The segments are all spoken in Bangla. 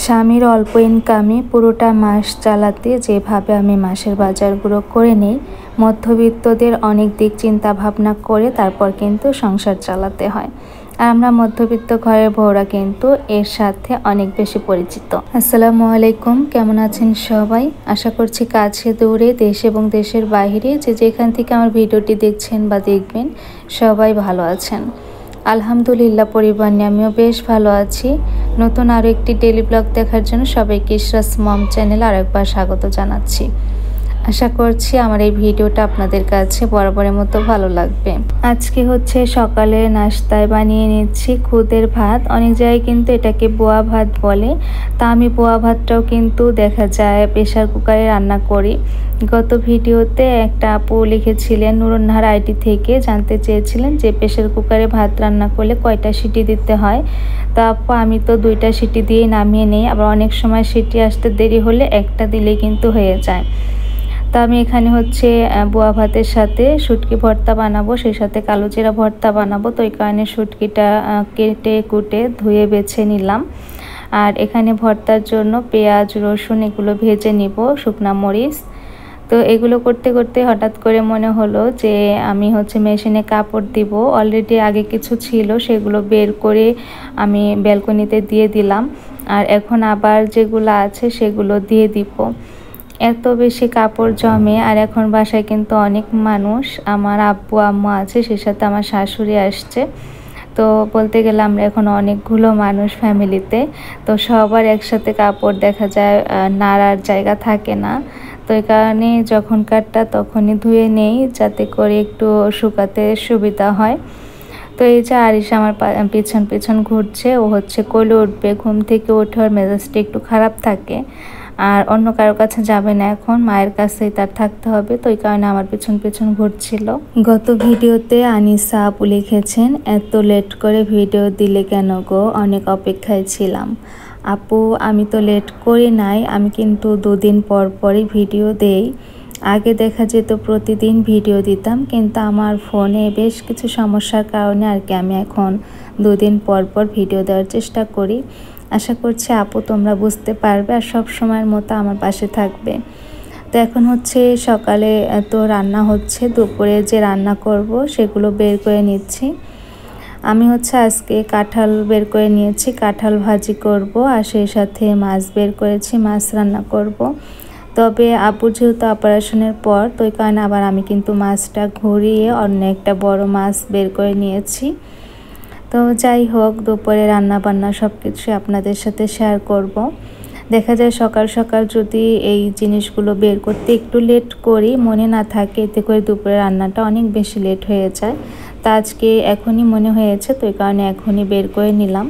স্বামীর অল্প ইনকামে পুরোটা মাস চালাতে যেভাবে আমি মাসের বাজারগুলো করে নিই, মধ্যবিত্তদের অনেক দিক চিন্তা ভাবনা করে তারপর কিন্তু সংসার চালাতে হয়। আর আমরা মধ্যবিত্ত ঘরের বউরা কিন্তু এর সাথে অনেক বেশি পরিচিত। আসসালামু আলাইকুম, কেমন আছেন সবাই? আশা করছি কাছে দূরে দেশ এবং দেশের বাইরে যে যেখান থেকে আমার ভিডিওটি দেখছেন বা দেখবেন সবাই ভালো আছেন। আলহামদুলিল্লাহ, পরিবার নিয়ে আমিও বেশ ভালো আছি। নতুন আরও একটি ডেইলি ব্লগ দেখার জন্য সবাইকে ইশরাস মম চ্যানেলে আরেকবার স্বাগত জানাচ্ছি। আশা করছি আমার এই ভিডিওটা আপনাদের কাছে বরাবরের মতো ভালো লাগবে। আজকে হচ্ছে সকালে নাস্তায় বানিয়ে নিচ্ছি খুদের ভাত। অনেক জায়গায় কিন্তু এটাকে বোয়া ভাত বলে, তা আমি বোয়া ভাতটাও কিন্তু দেখা যায় প্রেশার কুকারে রান্না করি। গত ভিডিওতে একটা আপু লিখেছিলেন নুরুন্নাহার আইডি থেকে, জানতে চেয়েছিলেন যে প্রেশার কুকারে ভাত রান্না করলে কয়টা সিটি দিতে হয়। তো আপু আমি তো 2টা সিটি দিয়ে নামিয়ে নিই, আবার অনেক সময় সিটি আসতে দেরি হলে একটা দিলেই কিন্তু হয়ে যায়। তো আমি এখানে হচ্ছে বোয়া ভাতের সাথে শুটকি ভর্তা বানাবো, সেই সাথে কালো জিরা ভর্তা বানাবো। তো এই কারণে শুটকিটা কেটে কুটে ধুয়ে বেছে নিলাম। আর এখানে ভর্তার জন্য পেঁয়াজ রসুন এগুলো ভেজে নিব, শুকনা মরিচ। তো এগুলো করতে করতে হঠাৎ করে মনে হলো যে আমি হচ্ছে মেশিনে কাপড় দিব। অলরেডি আগে কিছু ছিল, সেগুলো বের করে আমি ব্যালকনিতে দিয়ে দিলাম। আর এখন আবার যেগুলো আছে সেগুলো দিয়ে দিব। এত বেশি কাপড় জমে। আর এখন বাসায় কিন্তু অনেক মানুষ, আমার আব্বু আম্মু আছে, সেই সাথে আমার শাশুড়ি আসছে। তো বলতে গেলে আমরা এখন অনেকগুলো মানুষ ফ্যামিলিতে। তো সবার একসাথে কাপড় দেখা যায় নাড়ার জায়গা থাকে না। তো এই কারণে যখনকারটা তখনই ধুয়ে নেই, যাতে করে একটু শুকাতে সুবিধা হয়। তো এই যে আরিশ আমার পিছন পিছন ঘুরছে, ও হচ্ছে কোলে উঠবে। ঘুম থেকে উঠে ওর মেজাজটা একটু খারাপ থাকে, আর অন্য কারো কাছে যাবে না, এখন মায়ের কাছেই তার থাকতে হবে। তো এই কারণে আমার পিছন পিছন ঘুরছিল। গত ভিডিওতে আনিসা আপু লিখেছেন, এত লেট করে ভিডিও দিলে কেন গো, অনেক অপেক্ষায় ছিলাম। আপু আমি তো লেট করি নাই, আমি কিন্তু 2 দিন পর পরই ভিডিও দেই। আগে দেখা যেত প্রতিদিন ভিডিও দিতাম, কিন্তু আমার ফোনে বেশ কিছু সমস্যার কারণে আর কি আমি এখন 2 দিন পর পর ভিডিও দেওয়ার চেষ্টা করি। আশা করছি আপু তোমরা বুঝতে পারবে আর সব সময়ের মতো আমার পাশে থাকবে। তো এখন হচ্ছে সকালে তো রান্না হচ্ছে, দুপুরে যে রান্না করব সেগুলো বের করে নিচ্ছি। আমি হচ্ছে আজকে কাঁঠাল বের করে নিয়েছি, কাঁঠাল ভাজি করব, আর সেই সাথে মাছ বের করেছি, মাছ রান্না করব। তবে আপুর যেহেতু অপারেশনের পর, তো এই কারণে আবার আমি কিন্তু মাছটা ঘুরিয়ে অন্য একটা বড় মাছ বের করে নিয়েছি। তো যাই হোক, দুপুরে রান্না বান্না সব কিছু আপনাদের সাথে শেয়ার করব। দেখা যায় সকাল সকাল যদি এই জিনিসগুলো বের করতে একটু লেট করি, মনে না থাকে, এতে করে দুপুরে রান্নাটা অনেক বেশি লেট হয়ে যায়। তা আজকে এখনই মনে হয়েছে, তো এই কারণে এখনই বের করে নিলাম।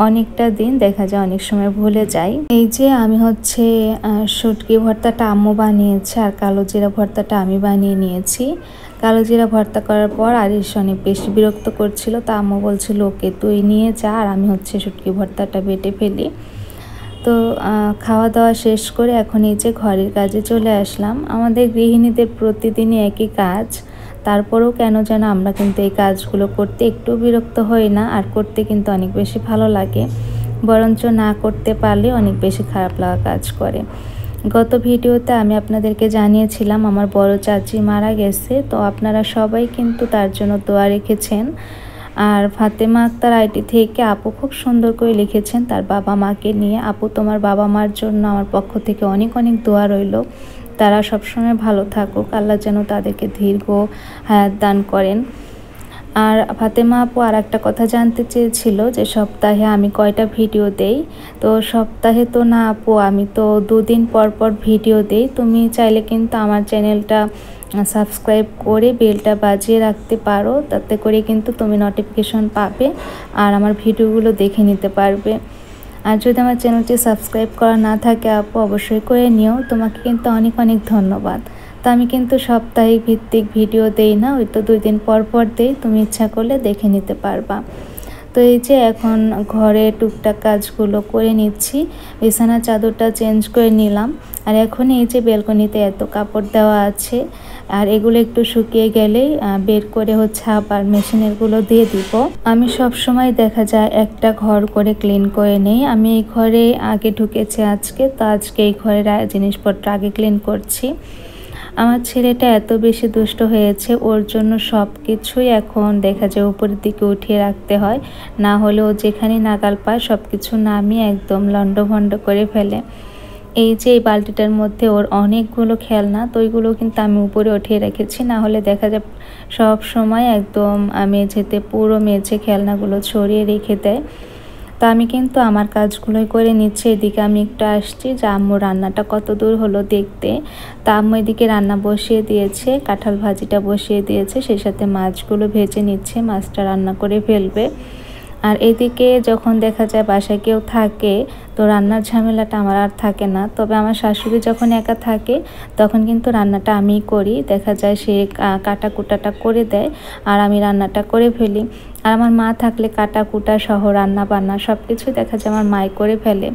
অনেকটা দিন দেখা যায় অনেক সময় ভুলে যাই। এই যে আমি হচ্ছে শুটকি ভর্তাটা আম্মু বানিয়েছে, আর কালো জিরা ভর্তাটা আমি বানিয়ে নিয়েছি। কালো জিরা ভর্তা করার পর আরিশ অনেক বেশি বিরক্ত করছিল, তা আম্মু বলছিল ওকে তুই নিয়ে যা, আর আমি হচ্ছে শুটকি ভর্তাটা বেটে ফেলি। তো খাওয়া দাওয়া শেষ করে এখন এই যে ঘরের কাজে চলে আসলাম। আমাদের গৃহিণীদের প্রতিদিনই একই কাজ, তারপরেও কেন যেন আমরা কিন্তু এই কাজগুলো করতে একটু বিরক্ত হই না, আর করতে কিন্তু অনেক বেশি ভালো লাগে। বরঞ্চ না করতে পারলে অনেক বেশি খারাপ লাগা কাজ করে। গত ভিডিওতে আমি আপনাদেরকে জানিয়েছিলাম আমার বড় চাচি মারা গেছে, তো আপনারা সবাই কিন্তু তার জন্য দোয়া রেখেছেন। আর ফাতেমা আক্তার আইডি থেকে আপু খুব সুন্দর করে লিখেছেন তার বাবা মাকে নিয়ে, আপু তোমার বাবা মার জন্য আমার পক্ষ থেকে অনেক অনেক দোয়া রইল, তারা সবসময় ভালো থাকুক, আল্লাহ যেন তাদেরকে দীর্ঘ হায়াত দান করেন। আর ফাতেমা আপু আর একটা কথা জানতে চেয়েছিল যে সপ্তাহে আমি কয়টা ভিডিও দেই। তো সপ্তাহে তো না আপু, আমি তো 2 দিন পর পর ভিডিও দেই। তুমি চাইলে কিন্তু আমার চ্যানেলটা সাবস্ক্রাইব করে বেলটা বাজিয়ে রাখতে পারো, তাতে করে কিন্তু তুমি নোটিফিকেশন পাবে আর আমার ভিডিওগুলো দেখে নিতে পারবে। আর যদি আমার চ্যানেলটি সাবস্ক্রাইব করা না থাকে আপু, অবশ্যই করে নিও, তোমাকে কিন্তু অনেক অনেক ধন্যবাদ। তো আমি কিন্তু সাপ্তাহিক ভিত্তিক ভিডিও দেই না, ওই তো 2 দিন পর পর দেই, তুমি ইচ্ছা করলে দেখে নিতে পারবা। তো এই যে এখন ঘরে টুকটাক কাজগুলো করে নিচ্ছি, বিছানার চাদরটা চেঞ্জ করে নিলাম। আর এখন এই যে বেলকনিতে এত কাপড় দেওয়া আছে, আর এগুলো একটু শুকিয়ে গেলেই বের করে হচ্ছে আবার মেশিনেরগুলো দিয়ে দিব। আমি সব সময় দেখা যায় একটা ঘর করে ক্লিন করে নেই। আমি এই ঘরে আগে ঢুকেছি আজকে, তো আজকে এই ঘরের জিনিসপত্র আগে ক্লিন করছি। আমার ছেলেটা এত বেশি দুষ্ট হয়েছে, ওর জন্য সব কিছুই এখন দেখা যায় উপরের দিকে উঠিয়ে রাখতে হয়, না হলে ও যেখানে নাগাল পায় সব কিছু নামিয়ে একদম লন্ডভন্ড করে ফেলে। এই যে এই বালতিটার মধ্যে ওর অনেকগুলো খেলনা, তো ওইগুলো কিন্তু আমি উপরে উঠিয়ে রেখেছি, না হলে দেখা যায় সব সময় একদম মেঝেতে পুরো মেঝে খেলনাগুলো ছড়িয়ে রেখে দেয়। তো আমি কিন্তু আমার কাজগুলোই করে নিচ্ছি। এদিকে আমি একটু আসছি যে আম্মু রান্নাটা কত দূর হলো দেখতে। তা আম্মু এদিকে রান্না বসিয়ে দিয়েছে, কাঁঠাল ভাজিটা বসিয়ে দিয়েছে, সেই সাথে মাছগুলো ভেজে নিচ্ছে, মাছটা রান্না করে ফেলবে। আর এদিকে যখন দেখা যায় বাসায় কেউ থাকে, তো রান্নার ঝামেলাটা আমার আর থাকে না। তবে আমার শাশুড়ি যখন একা থাকে তখন কিন্তু রান্নাটা আমিই করি। দেখা যায় সে কাটা কুটাটা করে দেয় আর আমি রান্নাটা করে ফেলি। আর আমার মা থাকলে কাটা কুটা সহ রান্না বান্না সব কিছুই দেখা যায় আমার মাই করে ফেলে।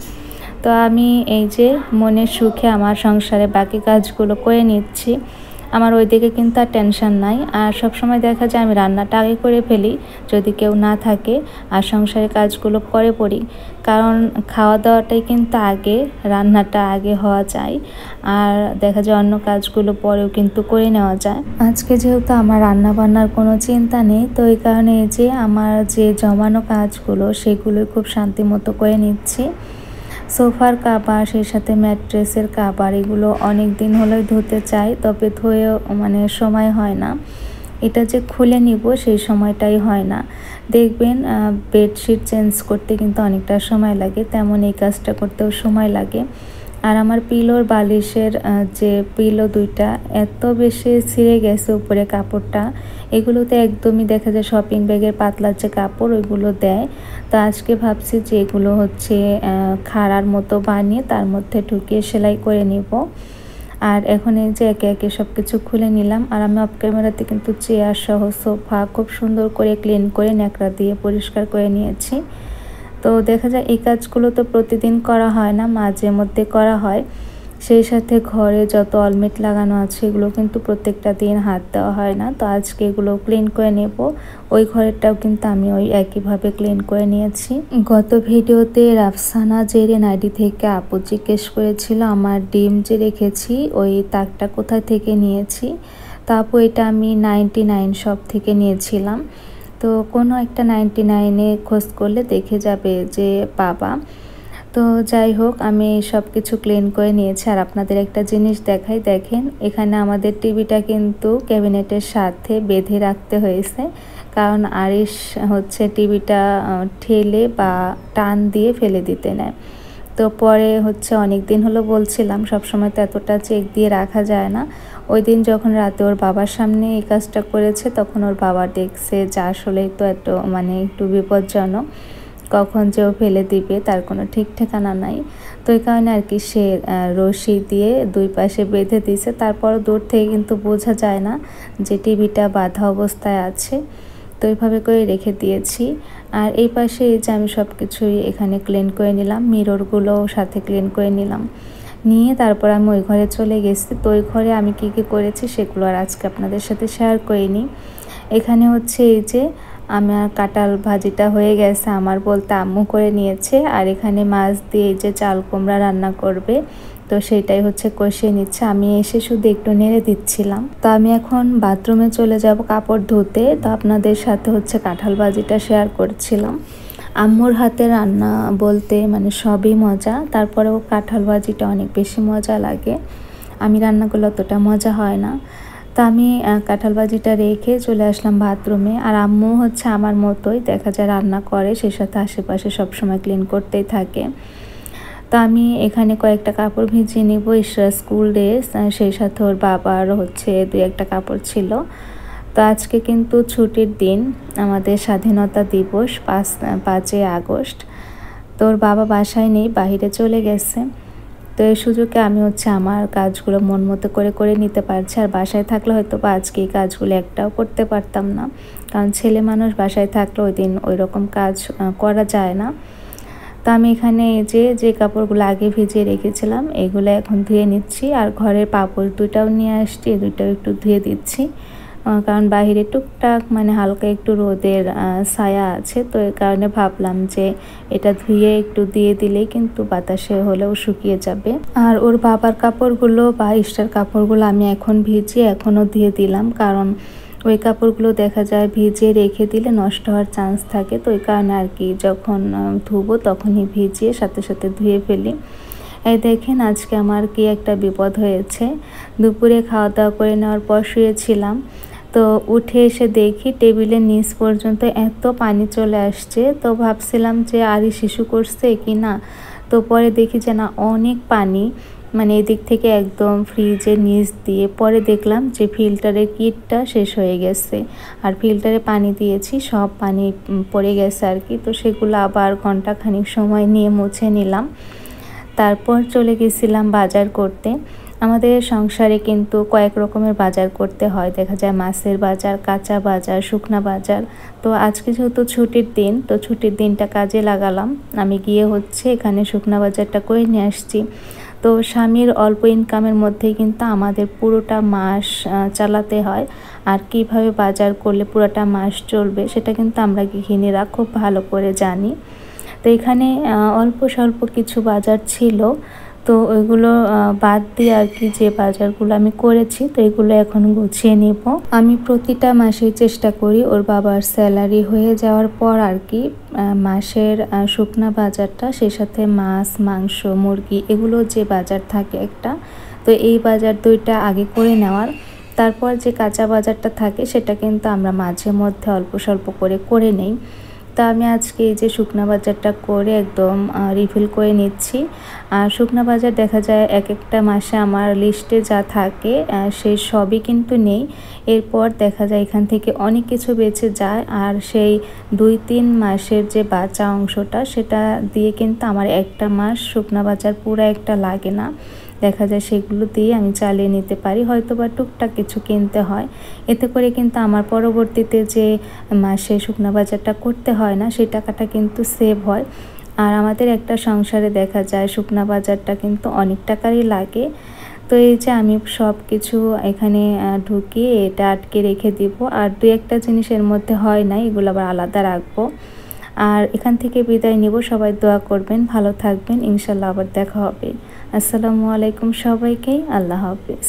তো আমি এই যে মনের সুখে আমার সংসারে বাকি কাজগুলো করে নিচ্ছি। আমার ওইদিকে কিন্তু আর টেনশন নাই। আর সবসময় দেখা যায় আমি রান্নাটা আগে করে ফেলি যদি কেউ না থাকে, আর সংসারের কাজগুলো পরে পড়ি, কারণ খাওয়া দাওয়াটাই কিন্তু আগে, রান্নাটা আগে হওয়া যায়, আর দেখা যায় অন্য কাজগুলো পরেও কিন্তু করে নেওয়া যায়। আজকে যেহেতু আমার রান্না বান্নার কোনো চিন্তা নেই, তো এই কারণে যে আমার যে জমানো কাজগুলো সেগুলোই খুব শান্তি মতো করে নিচ্ছি। সোফার কাভার, সেই সাথে ম্যাট্রেসের কাভার, এগুলো অনেক দিন হলেই ধুতে চাই, তবে ধুয়েও সময় হয় না। এটা যে খুলে নিব সেই সময়টাই হয় না। দেখবেন বেডশিট চেঞ্জ করতে কিন্তু অনেকটা সময় লাগে, তেমন এই কাজটা করতেও সময় লাগে। আর আমার পিলোর বালিশের যে পিলো দুইটা এত বেশি ছিঁড়ে গেছে উপরে কাপড়টা, এগুলোতে একদমই দেখা যায় শপিং ব্যাগের পাতলার যে কাপড় ওইগুলো দেয়। তো আজকে ভাবছি যে এগুলো হচ্ছে খাড়ার মতো বানিয়ে তার মধ্যে ঢুকিয়ে সেলাই করে নিব। আর এখন এই যে একে একে সব কিছু খুলে নিলাম। আর আমি অফ ক্যামেরাতে কিন্তু চেয়ার সহ সোফা খুব সুন্দর করে ক্লিন করে ন্যাকড়া দিয়ে পরিষ্কার করে নিয়েছি। তো দেখা যায় এই কাজগুলো তো প্রতিদিন করা হয় না, মাঝে মধ্যে করা হয়। সেই সাথে ঘরে যত অলমেট লাগানো আছে এগুলো কিন্তু প্রত্যেকটা দিন হাত দেওয়া হয় না। তো আজকে এগুলো ক্লিন করে নেব। ওই ঘরেরটাও কিন্তু আমি ওই একইভাবে ক্লিন করে নিয়েছি। গত ভিডিওতে রাফসানা জেরিন আইডি থেকে আপু জিজ্ঞেস করেছিল আমার ডিম যে রেখেছি ওই তাকটা কোথায় থেকে নিয়েছি। তো আপু এটা আমি 99 শপ থেকে নিয়েছিলাম। তো কোনো একটা 99-এ খোঁজ করলে দেখে যাবে যে পাবা। তো যাই হোক, আমি সব কিছু ক্লিন করে নিয়েছি। আর আপনাদের একটা জিনিস দেখাই, দেখেন এখানে আমাদের টিভিটা কিন্তু ক্যাবিনেটের সাথে বেঁধে রাখতে হয়েছে, কারণ আরিশ হচ্ছে টিভিটা ঠেলে বা টান দিয়ে ফেলে দিতে নেয়। তো পরে হচ্ছে অনেক দিন হলো বলছিলাম, সবসময় তো এতটা চেক দিয়ে রাখা যায় না। ওই দিন যখন রাতে ওর বাবার সামনে এই কাজটা করেছে তখন ওর বাবা দেখছে যে আসলেই তো একটু বিপজ্জনক, কখন যে ও ফেলে দিবে তার কোনো ঠিক ঠিকানা নাই। তো এই কারণে আর কি সে রশি দিয়ে দুই পাশে বেঁধে দিয়েছে। তারপর দূর থেকে কিন্তু বোঝা যায় না যে টিভিটা বাঁধা অবস্থায় আছে। তো এইভাবে করে রেখে দিয়েছি। আর এই পাশে এই যে আমি সব কিছুই এখানে ক্লিন করে নিলাম, মিররগুলোও সাথে ক্লিন করে নিলাম, নিয়ে তারপর আমি ওই ঘরে চলে গেছি। তো ওই ঘরে আমি কী কী করেছি সেগুলো আর আজকে আপনাদের সাথে শেয়ার করিনি। এখানে হচ্ছে এই যে আমার কাঁঠাল ভাজিটা হয়ে গেছে, আমার বলতে আম্মু করে নিয়েছে। আর এখানে মাছ দিয়ে এই যে চাল কুমড়া রান্না করবে, তো সেটাই হচ্ছে কষিয়ে নিচ্ছে। আমি এসে শুধু একটু নেড়ে দিচ্ছিলাম। তো আমি এখন বাথরুমে চলে যাব কাপড় ধুতে। তো আপনাদের সাথে হচ্ছে কাঁঠাল ভাজিটা শেয়ার করছিলাম। আম্মুর হাতে রান্না বলতে সবই মজা, তারপরেও কাঁঠাল ভাজিটা অনেক বেশি মজা লাগে। আমি রান্নাগুলো অতটা মজা হয় না। তো আমি কাঁঠাল ভাজিটা রেখে চলে আসলাম বাথরুমে। আর আম্মু হচ্ছে আমার মতোই দেখা যায় রান্না করে, সেই সাথে আশেপাশে সবসময় ক্লিন করতেই থাকে। তো আমি এখানে কয়েকটা কাপড় ভিজিয়ে নিব, ইশরার স্কুল ড্রেস, সেই সাথে ওর বাবার হচ্ছে 2-1টা কাপড় ছিল। তো আজকে কিন্তু ছুটির দিন, আমাদের স্বাধীনতা দিবস 5ই আগস্ট। তো ওর বাবা বাসায় নেই, বাহিরে চলে গেছে। তো তো এই সুযোগে আমি আমার কাজগুলো মন মতো করে নিতে পারছি। আর বাসায় থাকলে হয়তো বা আজকে এই কাজগুলো একটাও করতে পারতাম না, কারণ ছেলে মানুষ বাসায় থাকলে ওই দিন ওই রকম কাজ করা যায় না। তো আমি এখানে এই যে কাপড়গুলো আগে ভিজিয়ে রেখেছিলাম এগুলো এখন ধুয়ে নিচ্ছি। আর ঘরের পাপোশ দুটাও নিয়ে আসছি, এই দুটাও একটু ধুয়ে দিচ্ছি, কারণ বাইরে টুকটাক মানে হালকা একটু রোদের ছায়া আছে। তো এই কারণে ভাবলাম যে এটা ধুয়ে একটু দিয়ে দিলেই কিন্তু বাতাসে হলেও শুকিয়ে যাবে। আর ওর বাবার কাপড়গুলো বা ইস্টার কাপড়গুলো আমি এখন ভিজিয়ে এখনও দিয়ে দিলাম, কারণ ওই কাপড়গুলো দেখা যায় ভিজিয়ে রেখে দিলে নষ্ট হওয়ার চান্স থাকে। তো ওই কারণে আর কি যখন ধুবো তখনই ভিজিয়ে সাথে সাথে ধুয়ে ফেলি। এই দেখেন আজকে আমার কি একটা বিপদ হয়েছে। দুপুরে খাওয়া দাওয়া করে নেওয়ার পর শুয়েছিলাম, তো উঠে এসে দেখি টেবিলের নিচ পর্যন্ত এত পানি চলে আসছে। তো ভাবছিলাম যে আরই শিশু করছে কি না, তো পরে দেখি যে না অনেক পানি, মানে এদিক থেকে একদম ফ্রিজের নিচ দিয়ে। পরে দেখলাম যে ফিল্টারের কিটটা শেষ হয়ে গেছে, আর ফিল্টারে পানি দিয়েছি সব পানি পড়ে গেছে আর কি। তো সেগুলো আবার ঘন্টাখানিক সময় নিয়ে মুছে নিলাম। তারপর চলে গেছিলাম বাজার করতে। আমাদের সংসারে কিন্তু কয়েক রকমের বাজার করতে হয়, দেখা যায় মাছের বাজার, কাঁচা বাজার, শুকনা বাজার। তো আজকে যেহেতু ছুটির দিন, তো ছুটির দিনটা কাজে লাগালাম। আমি গিয়ে এখানে শুকনা বাজারটা করে নিয়ে আসছি। তো স্বামীর অল্প ইনকামের মধ্যেই কিন্তু আমাদের পুরোটা মাস চালাতে হয়। আর কিভাবে বাজার করলে পুরোটা মাস চলবে সেটা কিন্তু আমরা গৃহিণীরা খুব ভালো করে জানি। তো এখানে অল্প স্বল্প কিছু বাজার ছিল, তো ওইগুলো বাদ দিয়ে আর কি যে বাজারগুলো আমি করেছি তো এগুলো এখন গুছিয়ে নিব। আমি প্রতিটা মাসেই চেষ্টা করি ওর বাবার স্যালারি হয়ে যাওয়ার পর আর কি মাসের শুকনা বাজারটা, সেই সাথে মাছ, মাংস, মুরগি এগুলো যে বাজার থাকে একটা, তো এই বাজার দুইটা আগে করে নেওয়ার। তারপর যে কাঁচা বাজারটা থাকে সেটা কিন্তু আমরা মাঝে মধ্যে অল্প স্বল্প করে নেই। তা আমি আজকে এই যে শুকনা বাজারটা করে একদম রিফিল করে নিচ্ছি। আর শুকনা বাজার দেখা যায় এক একটা মাসে আমার লিস্টে যা থাকে সেই সবই কিন্তু নেই। এরপর দেখা যায় এখান থেকে অনেক কিছু বেঁচে যায়, আর সেই 2-3 মাসের যে বাঁচা অংশটা সেটা দিয়ে কিন্তু আমার একটা মাস শুকনা বাজার পুরো একটা লাগে না। দেখা যায় সেগুলো দিয়ে আমি চালিয়ে নিতে পারি, হয়তো বা টুকটাক কিছু কিনতে হয়। এতে করে কিন্তু আমার পরবর্তীতে যে মাসে শুকনা বাজারটা করতে হয় না সেই টাকাটা কিন্তু সেভ হয়। আর আমাদের একটা সংসারে দেখা যায় শুকনা বাজারটা কিন্তু অনেক টাকারই লাগে। তো এই যে আমি সব কিছু এখানে ঢুকিয়ে এটা আটকে রেখে দিব। আর 2-1টা জিনিস এর মধ্যে হয় না, এগুলো আবার আলাদা রাখবো। আর এখান থেকে বিদায় নিব। সবাই দোয়া করবেন, ভালো থাকবেন, ইনশাল্লাহ আবার দেখা হবে। আসসালামু আলাইকুম সবাইকে, আল্লাহ হাফেজ।